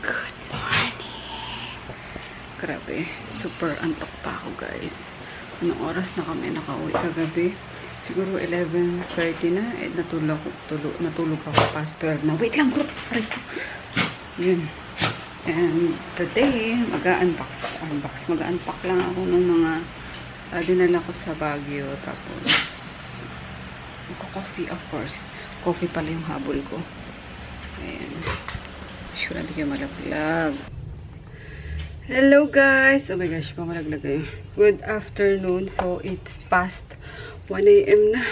Good morning! Grabe, super antok pa ako guys. Anong oras na kami nakauwi kagabi? Siguro 11:30 na. Natulog ako past 12 na. Wait lang bro! Aray ko! Yun. And today, mag-unpack lang ako ng mga dinala ko sa Baguio. Tapos, coffee of course. Coffee pala yung habol ko. Ayan. Sure natin kayo malaglag. Hello guys! Oh my gosh, malaglag kayo. Good afternoon. So, it's past 1 AM na.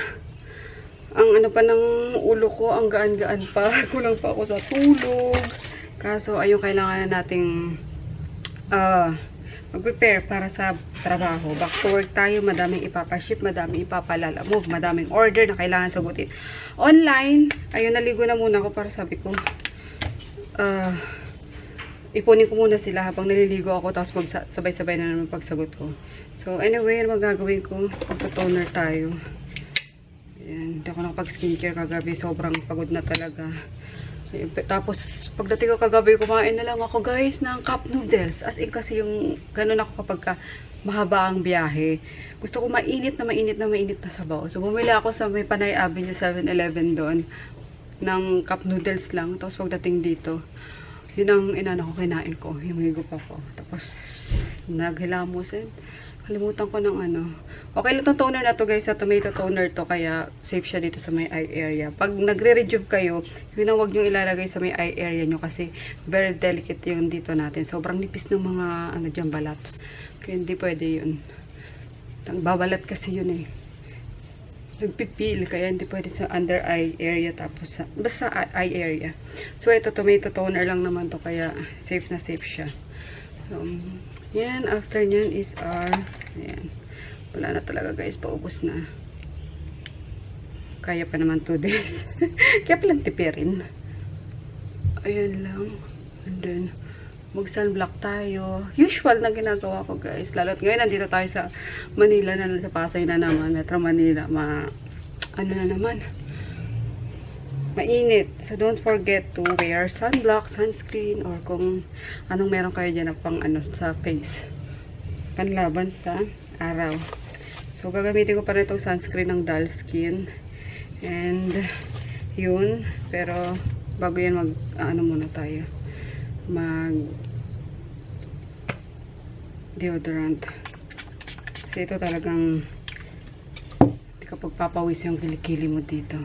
Ang ano pa ng ulo ko, ang gaan-gaan pa. Kulang pa ako sa tulog. Kaso, ayun, kailangan na nating mag-prepare para sa trabaho. Back to work tayo. Madaming ipapaship, madaming ipapalalamove, madaming order na kailangan sagutin online. Ayun, naligo na muna ako para sabi ko, ipunin ko muna sila habang naliligo ako, tapos sabay-sabay na naman pagsagot ko. So, anyway, ano magagawin ko? Pagka-toner tayo. Ayan, hindi ako nakapag-skincare kagabi. Sobrang pagod na talaga. Tapos, pagdating ko kagabi, kumain na lang ako, guys, ng cup noodles. As in, kasi yung, ganun ako kapag mahaba ang biyahe. Gusto ko mainit na sabaw. So, bumili ako sa may Panay Avenue 7-Eleven doon ng cup noodles lang. Tapos, pagdating dito, yun ang inano ko, kinain ko. Himigop ako. Tapos, naghilamusin. Kalimutan ko ng ano. Okay lang itong toner na to guys. Sa tomato toner to. Kaya safe siya dito sa may eye area. Pag nagre-rejuve kayo, yun ang huwag nyo ilalagay sa may eye area nyo. Kasi very delicate yung dito natin. Sobrang nipis ng mga ano dyan balat. Kaya hindi pwede yun. Babalat kasi yun eh. Nagpipil. Kaya hindi pwede sa under eye area. Tapos basta eye area. So ito tomato toner lang naman to. Kaya safe na safe siya. So, yan, after nyan is our, ayan, wala na talaga guys, paubos na. Kaya pa naman 2 days. Kaya palang tipirin. Ayan lang. And then, mag-sunblock tayo. Usual na ginagawa ko guys. Lalo't ngayon, nandito tayo sa Manila na, sa Pasay na naman, Metro Manila. Ano na naman, mainit. So, don't forget to wear sunblock, sunscreen, or kung anong meron kayo dyan na pang ano sa face. Panlaban sa araw. So, gagamitin ko pa rin itong sunscreen ng Dull Skin. And, yun. Pero, bago yan ano muna tayo. Deodorant. Kasi ito talagang hindi kapag papawis yung kilikili mo dito.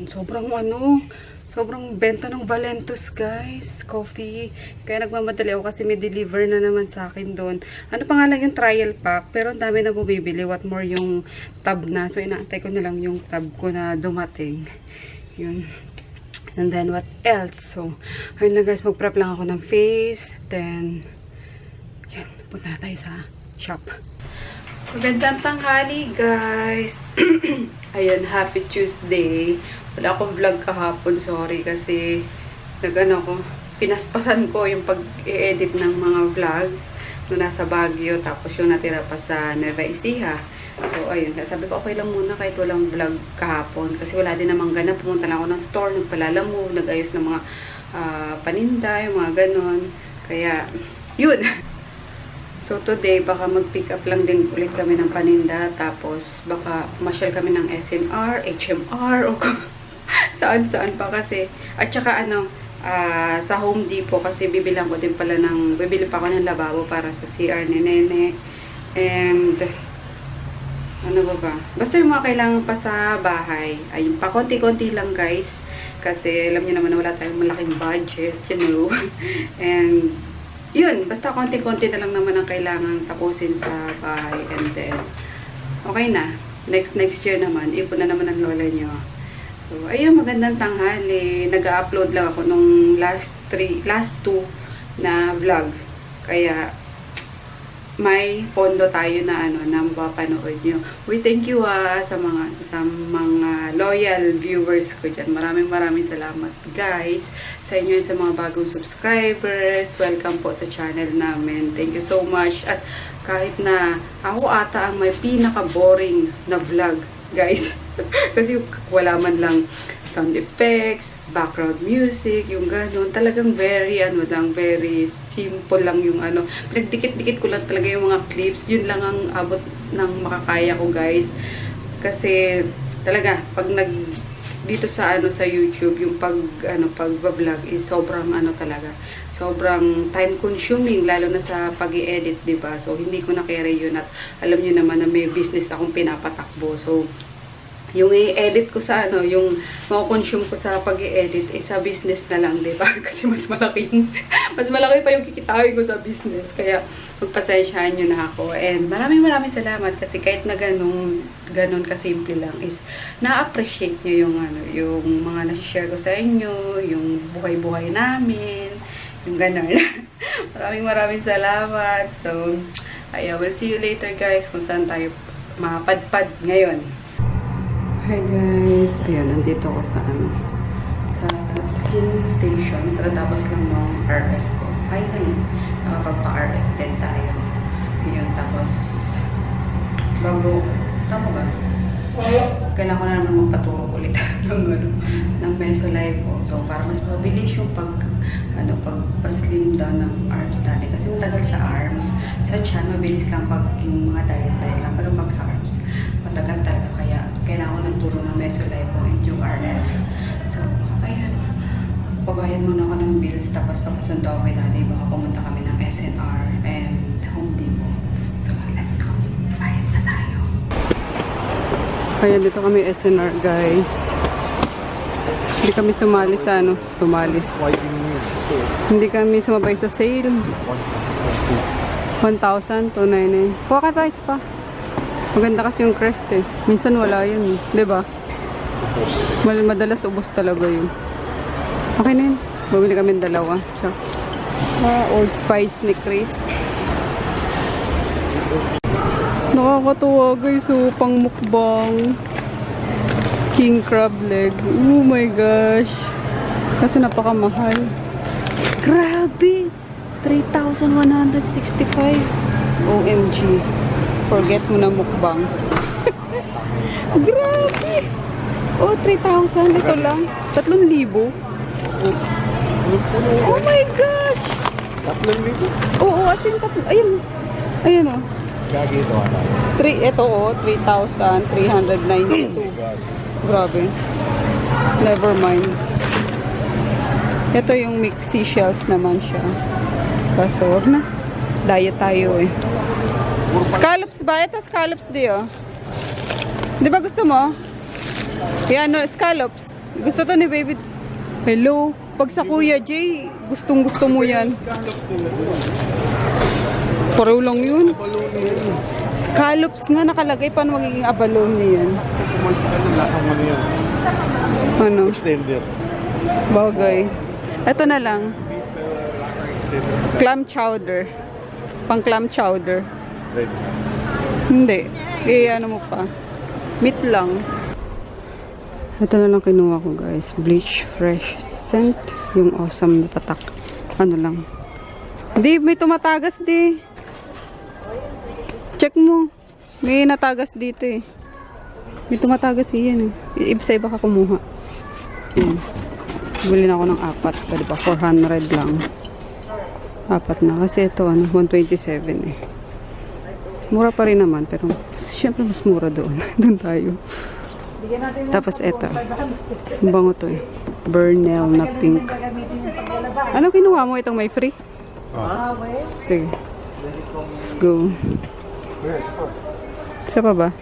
Sobrang benta ng Valentos guys, coffee. Kaya nagmamadali ako kasi may deliver na naman sa akin doon. Ano pa nga lang yung trial pack, pero ang dami na bumibili. What more yung tab na. So inaantay ko na lang yung tab ko na dumating. Yun. And then what else? So, ayun lang guys, mag-prep lang ako ng face. Then, yan, punta na tayo sa shop. Magandang tanghali guys. Ayan, happy Tuesday. Wala akong vlog kahapon, sorry, kasi pinaspasan ko yung pag-i-edit ng mga vlogs nung nasa Baguio, tapos yung natira pa sa Nueva Ecija. So, ayun, sabi ko okay lang muna kahit walang vlog kahapon, kasi wala din namang ganap. Pumunta lang ako ng store, nagpalalamove, nag-ayos ng mga paninda, yung mga ganon. Kaya, yun. So, today, baka mag-pick up lang din ulit kami ng paninda. Tapos, baka masyal kami ng SNR, HMR, o saan-saan pa kasi. At saka, sa Home Depot, kasi bibili pa ako ng lababo para sa CR ni Nene. And, ano ba? Basta yung mga kailangan pa sa bahay. Ayun, pa konti-konti lang, guys. Kasi, alam niyo naman na wala tayong malaking budget, you know. And, yun, basta konti-konti na lang naman ang kailangan tapusin sa bahay. And then, okay na. Next year naman, ipon na naman ang lola nyo. So, ayun, magandang tanghali. Nag-upload lang ako nung last 2 na vlog. Kaya, may pondo tayo na na mapapanood nyo. We thank you sa mga loyal viewers ko dyan. Maraming salamat guys sa inyo, sa mga bagong subscribers. Welcome po sa channel namin. Thank you so much. At kahit na ako ata ang may pinaka-boring na vlog guys. Kasi wala man lang sound effects, background music, yung gano'n. Talagang very, very simple lang yung pinagdikit-dikit ko lang talaga yung mga clips. Yun lang ang abot ng makakaya ko, guys. Kasi, talaga, pag dito sa sa YouTube, yung pag-vlog is sobrang talaga. Sobrang time consuming, lalo na sa pag-i-edit, 'di ba? So hindi ko na carry yun, at alam niyo naman na may business akong pinapatakbo. So yung i-edit ko sa yung mako-consume ko sa pag-i-edit sa business na lang, 'di ba? Kasi mas malaki pa yung kikitain ko sa business. Kaya magpasensyahan niyo na ako. And maraming salamat kasi kahit na ganun kasimple lang is na-appreciate niyo yung mga na-share ko sa inyo, yung buhay-buhay namin, yung ganun. maraming salamat. So, we'll see you later, guys, kung saan tayo mapadpad ngayon. Hi guys, ayan, nandito ako sa sa skin station. Tapos lang ng RF ko. Finally, nakapagpa-RF din tayo. Yun, tapos tama ba? Kailangan ko na naman magpaturo ulit ng meso live ko. So, para mas mabilis yung pag-slim down ng arms natin. Kasi matagal sa arms. Sa chan, mabilis lang pag yung mga diet lang. Pero pag sa arms, matagal talaga. Kaya, kailangan ko ng turo ng meso live ko and yung RF. So, ayan. Pabayad muna ako ng bills. Tapos sundo ako kay daddy. Baka pumunta kami ng SNR and Home Depot. So, let's go. Bayad na tayo. Ayan, dito kami SNR, guys. Hindi kami sumali sa Hindi kami sumabay sa sale. 1,000 to 99. Kuha ka tayo pa. Maganda kasi yung crest eh. Minsan wala yun eh. Diba? Madalas ubos talaga yun. Okay na yun. Bumili kami ng dalawa. Old Spice ni Chris. Nakakatuwa guys. Pang mukbang. King crab leg. Oh my gosh. Kasi napakamahal. Grabe! 3,165. OMG. Forget mo na mukbang. Grabe! Oh, 3,000. Ito lang. 3,000. Oh my gosh! 3,000? Oo, as in 3,000. Ayun. Ayun o. Ito o, 3,392. Grabe. Never mind. Ito yung mixed seashells naman siya. Kaso, wag na. Diet tayo eh. Scallops ba? Ito scallops di oh. Di ba gusto mo? Yan no, scallops. Gusto to ni baby. Hello. Pag sa Kuya Jay, gustong gusto mo yan. Pareho lang yun. Scallops nga nakalagay. Paano magiging abalone yan? Ano? Extender. Bagay. Ito na lang. Clam chowder. Pang clam chowder. Red. Hindi. Ano mo pa? Meat lang. Ito na lang kinuha ko guys. Bleach fresh scent. Yung awesome na tatak. Ano lang. Di, may tumatagas di. Check mo. May natagas dito eh. May tumatagas yan eh. Sa iba ka kumuha. Yan. Bili na ako ng 4. Pwede pa 400 lang. 4 na. Kasi ito 127 eh. Mura pa rin naman. Pero syempre mas mura doon. Doon tayo. Tapos ito. Bango to eh. Burnell na pink. Ano kinuha mo? Itong may free? Sige. Let's go. Isa pa ba?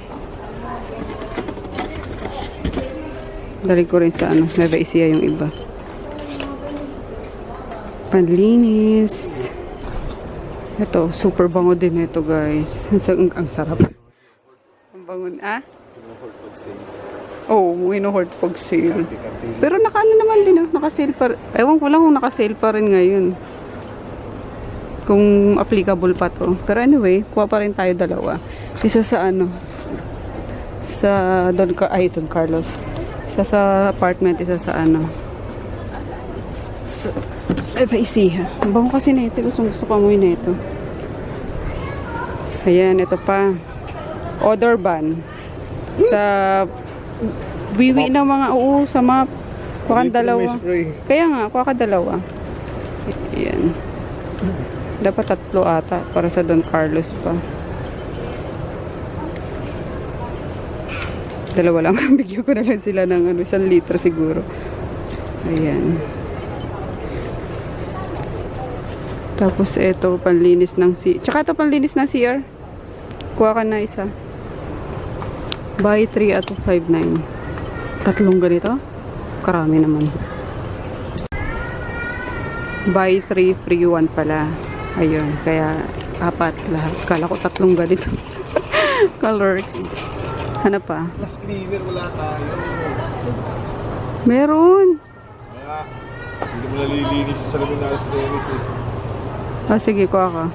Dali ko rin sa Nueva Ecija yung iba. Panlinis. Ito, super bango din ito guys. Ang sarap. Ang bango. Oh, winohort pag sale. Pero naka-ano naman din naka-sale pa. Ewan ko lang kung naka-sale pa rin ngayon. Kung applicable pa to. Pero anyway, kuha pa rin tayo dalawa. Isa sa sa Don Carlos. Isa sa apartment, isa sa sa Paisiha. Ang bango kasi na ito. Gusto ko amoy na ito. Ayan, ito pa. Odor ban. Sa wiwi ng mga sa map. Kuha kang dalawa. Kaya nga, kuha ka dalawa. Ayan. Dapat 3 ata para sa Don Carlos pa. Dalawa lang. Bigyan ko na lang sila ng 1 litro siguro. Ayan. Tapos ito, panlinis ng CR. Tsaka ito, panlinis ng CR. Kuha ka na isa. Buy 3 at 5.9. 3 ganito? Karami naman. Buy 3, free 1 pala. Ayun, kaya 4 lahat. Kala ko 3 ganito. Colors. Ano pa? Plus cleaner wala tayo. Meron. Kaya, hindi mo nalilinis sa salamin na sa Dennis eh. Ah, sige, kuha ka.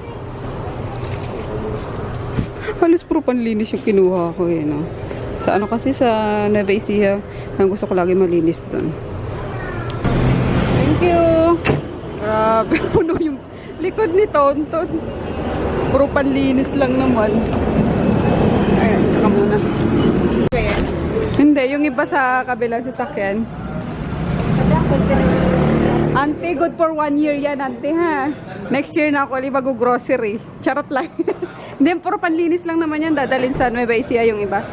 Halos puro panlinis yung kinuha ko eh, no? Sa ano kasi sa Nueva Ecija, ang gusto ko lagi malinis doon. Thank you! Grabe, puno yung likod ni Tonton. Puro panlinis lang naman. Ayan, tsaka muna. Hindi, yung iba sa kabilang sasakyan. Ante, good for 1 year yan, ante ha. Next year na ako ulit mag-grocery. Charot lang. Hindi, puro panlinis lang naman yan. Dadalhin sa Nueva Ecija yung iba.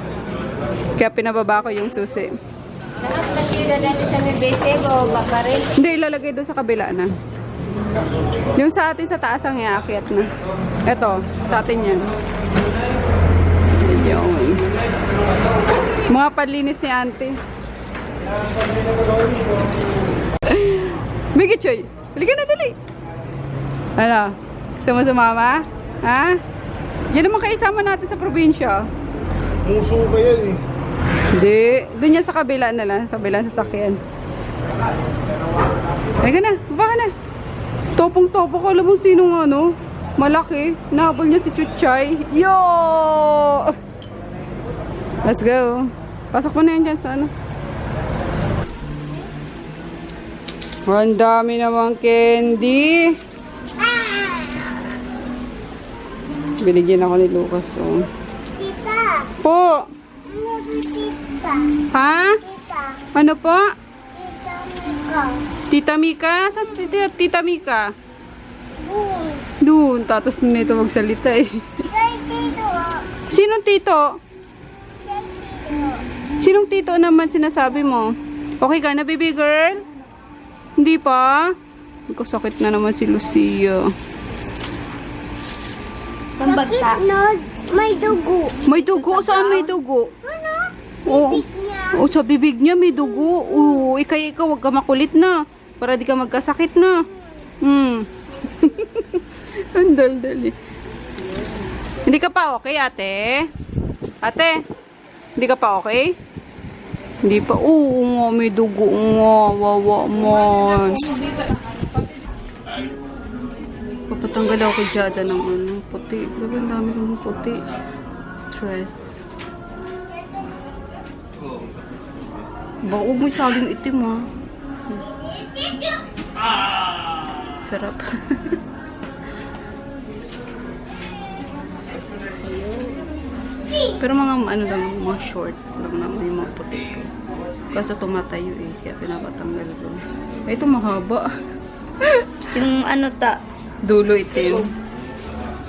Kaya pinababa ko yung susi. Lahat kasi dadalhin sa Nueva Ecija o baka rin? Hindi, ilalagay doon sa kabila na. Yung sa atin sa taas ang iakyat na. Eto, sa atin yan. Yun. Mga panlinis ni ante. Bigit choy. Halika na, dali. Ano? Gusto mo sumama? Ha? Yan naman kaisama natin sa probinsya. Muso ba yan eh? Hindi. Doon yan sa kabila na lang. Sa kabilang sasakyan. Halika na. Baba ka na. Topong-topo ko. Alam mo sinong ano? Malaki. Nahabol niya si Chuchay. Yo! Let's go. Pasok mo na yan dyan sa ano. Ang dami namang candy. Binigyan ako ni Lucas. Oh. Tita! Po! Ano ba tita? Ha? Tita! Ano po? Tita Mika! Tita Mika? Saan si Tita Mika? Boom! Doon. Tatas na nito magsalita eh. Say tito! Sinong tito? Say tito! Sinong tito naman sinasabi mo? Okay ka na, baby girl? Hindi pa? Nagkasakit na naman si Lucia. Ang bagta? May dugo. May dugo? Saan may dugo? Ano? Oo. Bibig niya. Oh, sa bibig niya may dugo. Oo, ikaw, wag ka makulit na. Para di ka magkasakit na. Ang dal-dali. Hindi ka pa okay, ate? Ate? Hindi ka pa okay? Hindi pa. Oo nga, may dugo nga. Wawa man. Papatanggal ako kay Jada ng ano, puti. Grabe, ang dami kong puti. Stress. Baka huwag mo saling itim ha. Sarap. Pero mga ano lang, mga short lang naman yung mga puti ko. Kaso tumatayo eh, kaya pinapatanggal ko. Eh, ito mahaba. Yung ano ta? Dulo itim.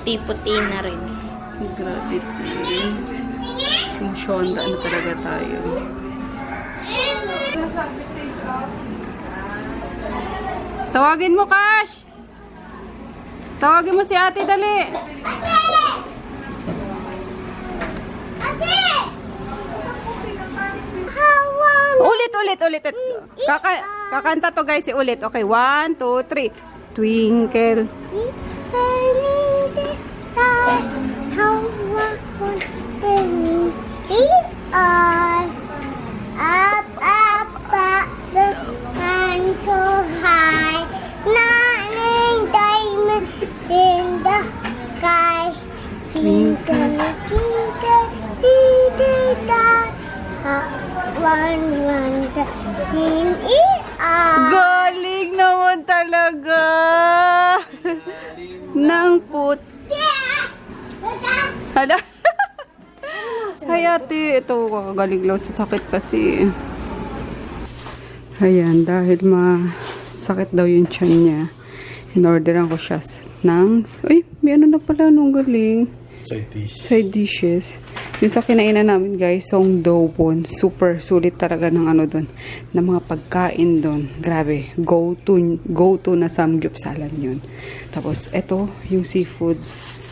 Puti na rin. Grabe itim. Yung shonda na talaga tayo. Tawagin mo, Cash! Tawagin mo si ate, dali! Ulit. Kakanta to guys, ulit. Okay, 1, 2, 3. Twinkle. Up, the sun so high, nine diamonds in the sky. Twinkle, twinkle, little star, one wonder in eye. Galing naman talaga. Nang puti. Hala. Hay ate, ito kakagaling lang sa sakit kasi. Ayan, dahil masakit daw yung tiyan niya, in-orderan ko siya ng, ay, may ano na pala nung galing. Side dishes. Yung sa kinainan namin, guys, song dopon. Super sulit talaga ng ano doon. Ng mga pagkain doon. Grabe. Go to na samgyup salad yun. Tapos, eto, yung seafood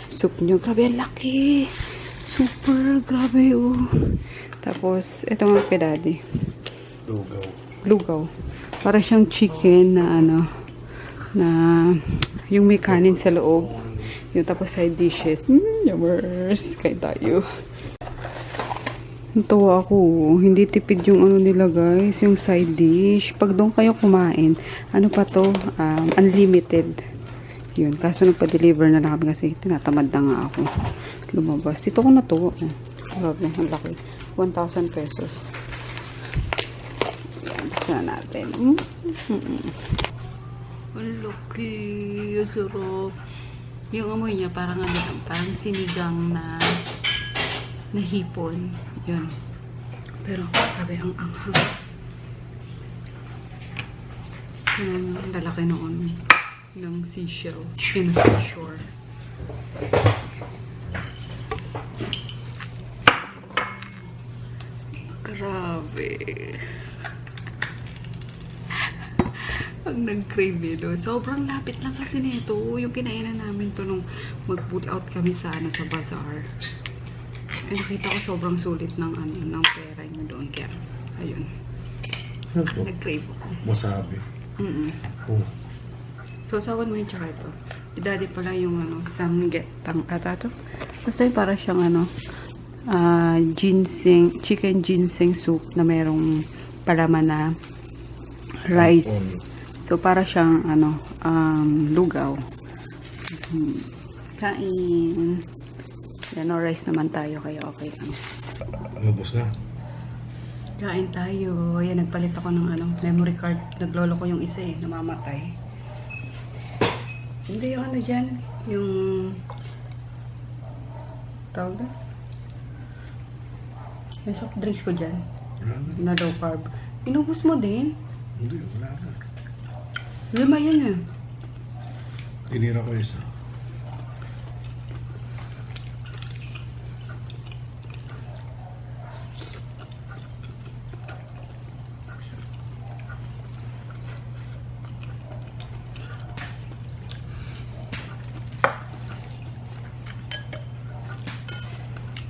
soup nyo. Grabe, ang laki. Super, grabe, oh. Tapos, eto nga kay daddy. Lugaw. Para siyang chicken na ano, na yung may kanin sa loob. Yung tapos side dishes. Yummers. Kain tayo. Natuwa ako. Hindi tipid yung ano nila, guys. Yung side dish. Pag doon kayo kumain, ano pa to? Unlimited. Yun. Kaso nagpa-deliver na lang kami kasi tinatamad na nga ako lumabas. Ito ko na to. Grabe. Ang laki. 1,000 pesos. Yan. Buksan na natin. Ang laki. Ang sarap. Yung amoy niya parang ano, parang sinigang na hipon. Yun. Pero sabi ang anghang. Ang lalaki noon ng seashell. In seashore. Grabe. Pag nag-crave nito, sobrang lapit lang kasi nito. Yung kinainan namin to nung mag-pull out kami sa ano, sa bazaar. Ay, nakita ko sobrang sulit ng ano, ng pera nyo doon. Kaya, ayun. Nag-crave ako. Wasabi. Oh. So, sawan mo yung tsaka ito. Daddy pala yung ano, samgyetang ata to. Basta yung para siyang ano, ginseng, chicken ginseng soup na merong palaman na rice. So, para siyang, ano, lugaw. Kain. Yan, no rice naman tayo, kaya okay lang. Lubos na. Kain tayo. Ayan, nagpalit ako ng, ano, memory card. Naglolo ko yung isa eh, namamatay. Hindi yung ano dyan, yung, tawag na? Yung soft drinks ko dyan. Na low carb. Inubos mo din? Hindi, wala na. 5 yan eh. Tinira ko isa.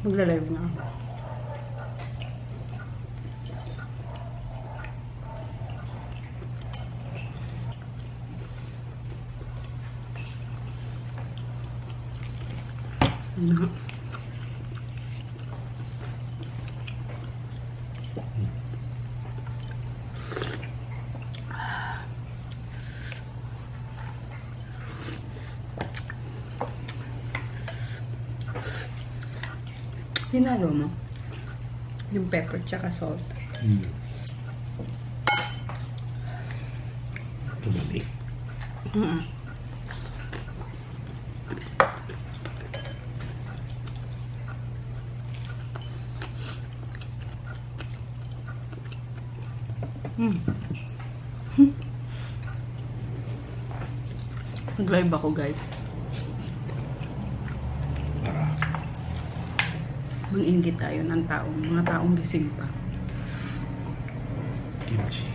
Magla-live na ako. Hinalo mo yung pepper tsaka salt. Tumalik. Nag-live ako, guys. Mag-inggit tayo ng mga taong gising pa. Kimchi.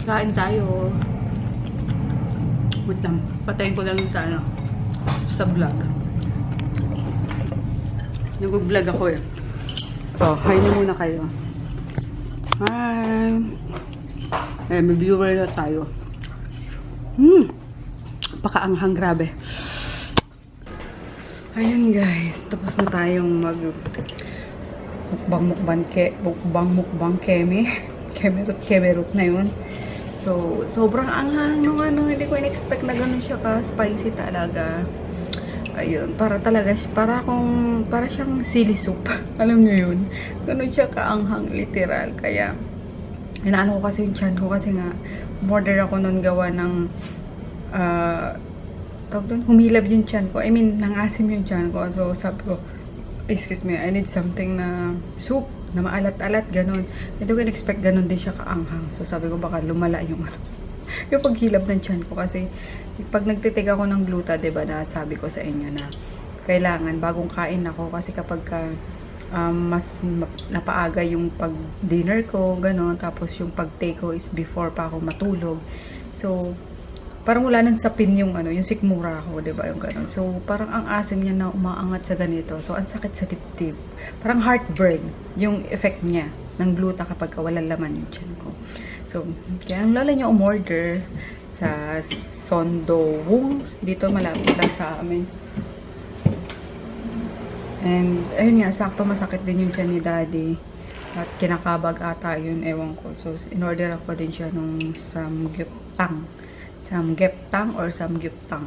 Kain tayo. Wait lang. Patayin ko lang yung sa ano. Sa vlog. Nag-vlog ako eh. So, hi na muna kayo. Hi! Eh, may viewer na tayo. Pakaanghang, grabe. Ayun guys. Tapos na tayong mukbang keme. Kemerut na yun. So, sobrang anghang nung ano, hindi ko in-expect na ganun siya ka-spicy talaga. Ayun, para talaga, para siyang sili soup. Alam niyo yun? Ganun siya kaanghang, literal. Kaya, inaano ko kasi yung tiyan ko kasi nga, order ako nun gawa ng, tawag doon, humilab yung tiyan ko. I mean, nangasim yung tiyan ko. So, sabi ko, excuse me, I need something na soup, na maalat-alat, ganun. Ito can expect ganun din siya kaanghang. So, sabi ko, baka lumala yung yung paghilab ng tiyan ko kasi pag nagtitig ako ng gluta, diba, na sabi ko sa inyo na kailangan bagong kain ako kasi kapag mas napaaga yung pag dinner ko, gano'n, tapos yung pag take ko is before pa ako matulog. So parang wala nang sapin yung yung sikmura ko, diba, yung gano'n. So parang ang asim niya na umaangat sa ganito. So ang sakit sa dibdib. Parang heartburn yung effect niya ng gluta kapag walang laman yung tiyan ko. So, kaya ang lola niya umorder sa Sondowung. Dito malapit lang sa amin. And, ayun nga, sakto masakit din yung tiyan ni daddy. At kinakabag ata yun, ewan ko. So, in-order ako din siya nung samgyuptang. Samgyuptang or samgyuptang.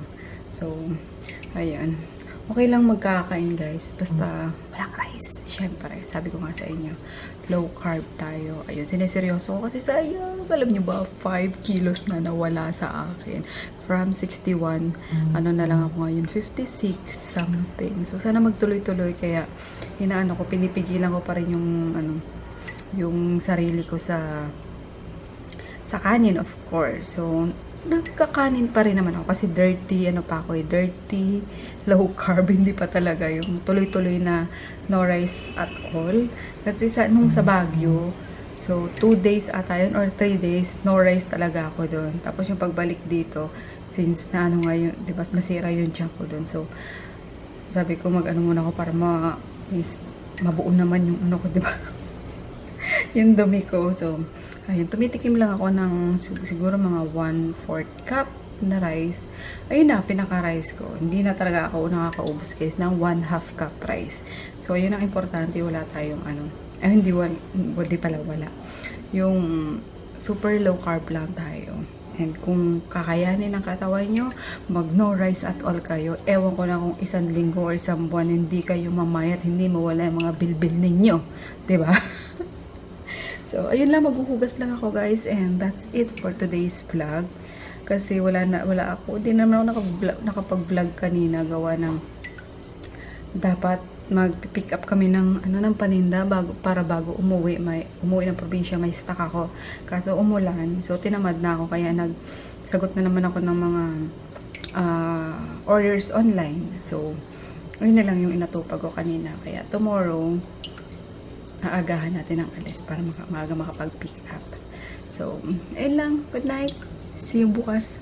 So, ayan. Okay lang magkakain, guys. Basta, walang rice. Siyempre, sabi ko nga sa inyo, low carb tayo. Ayun, siniseryoso ko kasi sayang. Alam nyo ba, 5 kilos na nawala sa akin. From 61, ano na lang ako ngayon, 56 something. So, sana magtuloy-tuloy. Kaya, inaano ko, pinipigilan ko pa rin yung, yung sarili ko sa kanin, of course. So, nagkakanin pa rin naman ako kasi dirty, dirty, low carb, hindi pa talaga yung tuloy-tuloy na no rice at all. Kasi nung sa Baguio, so 2 days ata yun or 3 days, no rice talaga ako doon. Tapos yung pagbalik dito, since na ngayon, di ba, nasira yung tiyan ko doon. So, sabi ko muna ako para mabuo naman yung di ba? Yung dumi ko. So, ayun, tumitikim lang ako ng siguro mga 1/4 cup na rice. Ayun na, pinaka-rice ko. Hindi na talaga ako nakakaubos, guys, ng 1/2 cup rice. So, ayun ang importante. Wala tayong hindi pala wala. Yung super low carb lang tayo. And kung kakayanin ng katawan nyo, mag no rice at all kayo. Ewan ko na kung 1 linggo or 1 buwan, hindi kayo mamayat, hindi mawala yung mga bilbil ninyo. Diba? So, ayun lang, maghuhugas lang ako, guys, and that's it for today's vlog. Kasi wala ako, hindi naman ako nakapag-vlog kanina, gawa ng dapat mag-pick up kami ng paninda para bago umuwi ng probinsya, may stock ako. Kaso umulan, so tinamad na ako, kaya nagsagot na naman ako ng mga orders online. So, ayun na lang yung inatupag ko kanina. Kaya tomorrow, aagahan natin ang alis para maaga makapag-pick up. So, ayun lang. Good night. See you bukas.